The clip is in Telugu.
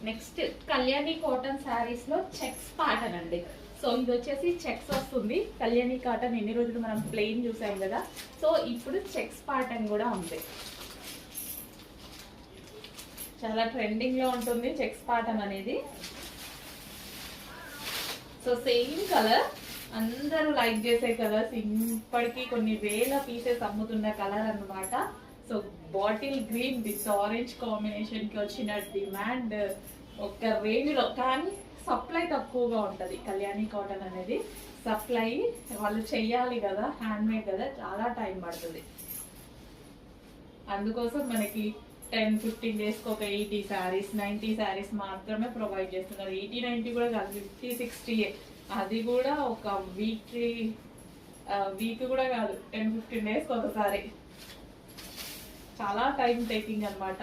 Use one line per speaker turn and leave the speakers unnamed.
నెక్స్ట్ కళ్యాణి కాటన్ శారీస్ లో చెక్స్ ప్యాటర్న్ అండి. సో ఇది వచ్చేసి చెక్స్ వస్తుంది. కళ్యాణి కాటన్ ఎన్ని రోజులు మనం ప్లెయిన్ చూసాం కదా, సో ఇప్పుడు చెక్స్ ప్యాటర్న్ కూడా ఉంది. చాలా ట్రెండింగ్ లో ఉంటుంది చెక్స్ ప్యాటర్న్ అనేది. సో సేమ్ కలర్, అందరూ లైక్ చేసే కలర్స్, ఇప్పటికీ కొన్ని వేల పీసెస్ అమ్ముతున్న కలర్ అన్నమాట. So bottle green with orange combination కి వచ్చిన డిమాండ్ ఒక రేంజ్ లో, కానీ సప్లై తక్కువగా ఉంటుంది. కళ్యాణి కాటన్ అనేది సప్లై వాళ్ళు చెయ్యాలి కదా, హ్యాండ్ మేడ్ కదా, చాలా టైం పడుతుంది. అందుకోసం మనకి 10-15 డేస్కి ఒక 80 శారీస్ 90 శారీస్ మాత్రమే ప్రొవైడ్ చేస్తున్నారు. 80-90 కూడా కాదు, 50-60, అది కూడా ఒక వీక్ కూడా కాదు, 10-15 డేస్కి ఒకసారి. చాలా టైం టేకింగ్ అనమాట.